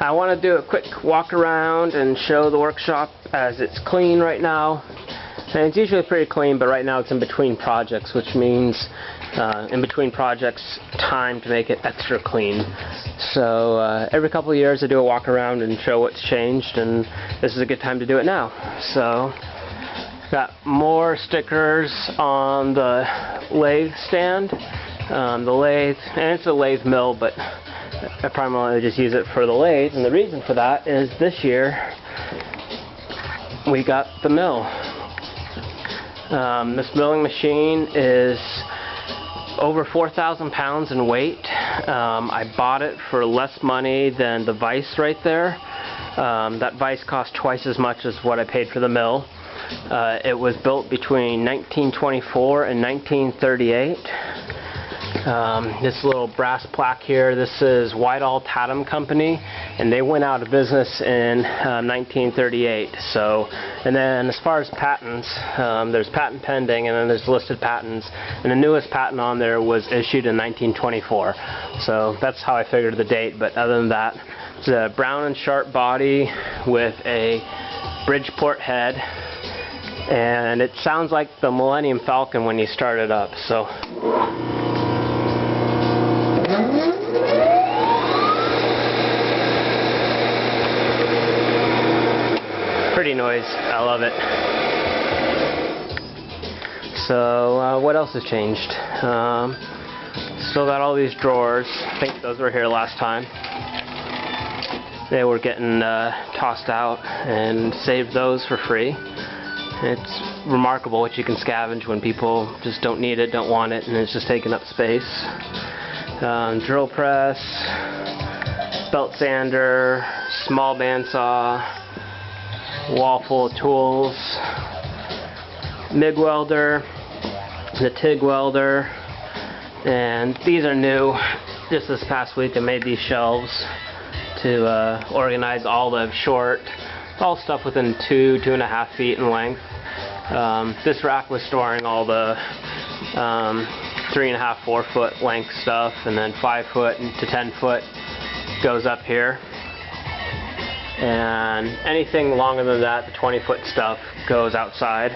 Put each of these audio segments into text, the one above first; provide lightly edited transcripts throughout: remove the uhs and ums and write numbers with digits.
I want to do a quick walk around and show the workshop as it's clean right now. And it's usually pretty clean, but right now it's in between projects, which means in between projects time to make it extra clean. So every couple of years I do a walk around and show what's changed, and this is a good time to do it now. So got more stickers on the lathe stand. The lathe, and it's a lathe mill, but I primarily just use it for the lathe, and the reason for that is this year we got the mill. This milling machine is over 4,000 pounds in weight. I bought it for less money than the vise right there. That vise cost twice as much as what I paid for the mill. It was built between 1924 and 1938. This little brass plaque here, this is Whitehall Tatum Company, and they went out of business in 1938. So, and then as far as patents, there's patent pending, and then there's listed patents, and the newest patent on there was issued in 1924. So that's how I figured the date. But other than that, it's a brown and sharp body with a Bridgeport head, and it sounds like the Millennium Falcon when you start it up. So. Pretty noise. I love it. So what else has changed? Still got all these drawers. I think those were here last time. They were getting tossed out, and saved those for free. It's remarkable what you can scavenge when people just don't need it, don't want it, and it's just taking up space. Drill press, belt sander, small bandsaw, wall full of tools, MIG welder, the TIG welder, and these are new. Just this past week I made these shelves to organize all the all stuff within 2.5 feet in length. This rack was storing all the 3.5, 4 foot length stuff, and then 5 foot to 10 foot goes up here. And anything longer than that, the 20-foot stuff, goes outside.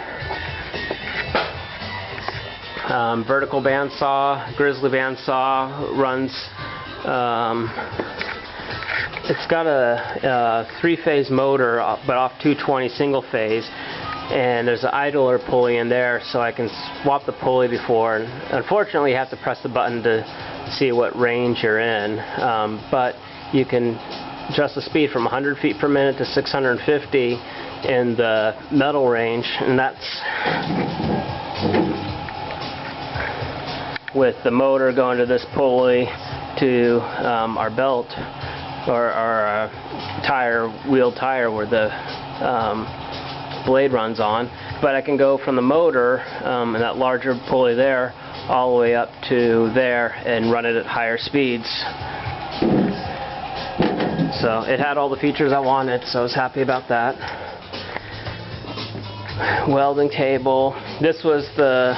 Vertical bandsaw, grizzly bandsaw runs. It's got a 3-phase motor, but off 220 single phase. And there's an idler pulley in there, so I can swap the pulley before. And unfortunately, you have to press the button to see what range you're in. But you can adjust the speed from 100 feet per minute to 650 in the metal range, and that's with the motor going to this pulley to our belt, or our wheel tire where the blade runs on. But I can go from the motor and that larger pulley there all the way up to there and run it at higher speeds. So it had all the features I wanted, so I was happy about that. Welding table. This was the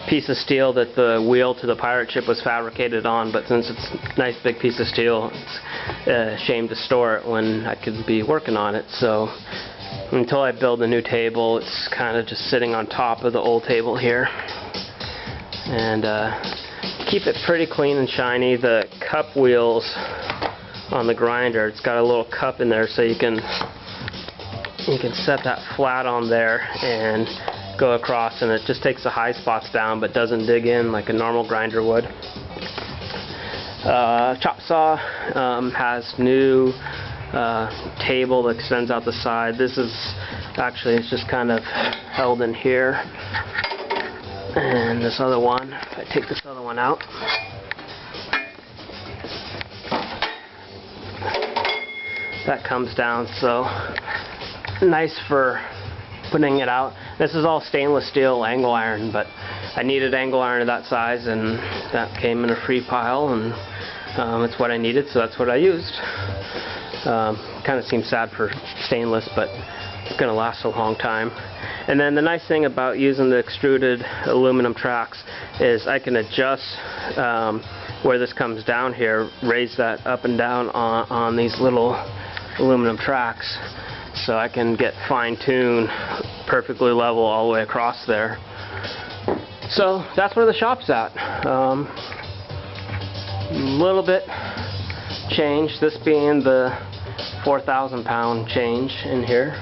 piece of steel that the wheel to the pirate ship was fabricated on, but since it's a nice big piece of steel, it's a shame to store it when I could be working on it. So until I build a new table, it's kind of just sitting on top of the old table here. And keep it pretty clean and shiny. The cup wheels on the grinder, it's got a little cup in there, so you can set that flat on there and go across, and it just takes the high spots down but doesn't dig in like a normal grinder would. Chop saw has new table that extends out the side. This is actually, it's just kind of held in here. And this other one, if I take this other one out, that comes down, so nice for putting it out. This is all stainless steel angle iron, but I needed angle iron of that size, and that came in a free pile, and it's what I needed, so that's what I used. Kind of seems sad for stainless, but it's going to last a long time. And then the nice thing about using the extruded aluminum tracks is I can adjust where this comes down here, raise that up and down on these little aluminum tracks, so I can get fine-tuned, perfectly level all the way across there. So that's where the shop's at. Little bit change, this being the 4,000 pound change in here.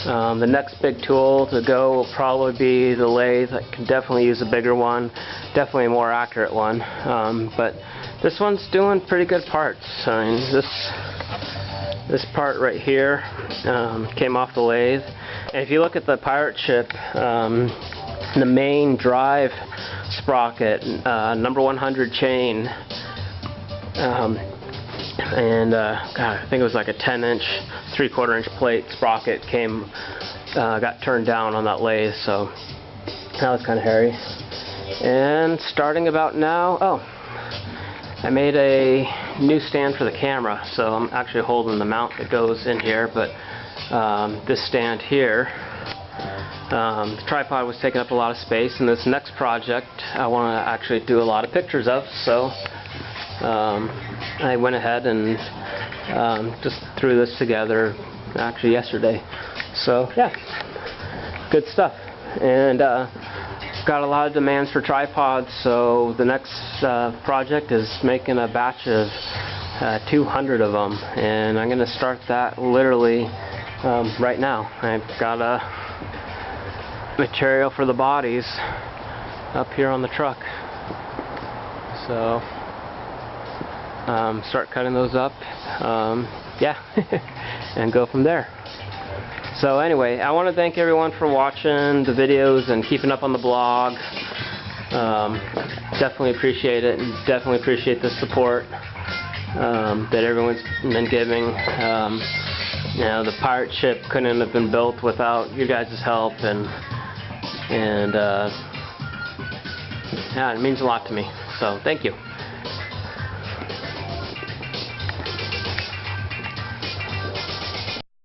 The next big tool to go will probably be the lathe. I can definitely use a bigger one, definitely a more accurate one. But this one's doing pretty good parts. I mean, this part right here came off the lathe. And if you look at the pirate ship, the main drive sprocket, number 100 chain, and God, I think it was like a 10-inch, 3/4 inch plate sprocket got turned down on that lathe, so that was kind of hairy. And starting about now, I made a new stand for the camera, so I'm actually holding the mount that goes in here, but this stand here, the tripod was taking up a lot of space, and this next project I want to actually do a lot of pictures of, so I went ahead and just threw this together actually yesterday. So yeah, good stuff. And got a lot of demands for tripods, so the next project is making a batch of 200 of them, and I'm going to start that literally right now. I've got a material for the bodies up here on the truck, so start cutting those up, yeah, and go from there. So anyway, I want to thank everyone for watching the videos and keeping up on the blog. Definitely appreciate it, and definitely appreciate the support that everyone's been giving. You know, the pirate ship couldn't have been built without you guys' help, and yeah, it means a lot to me. So thank you.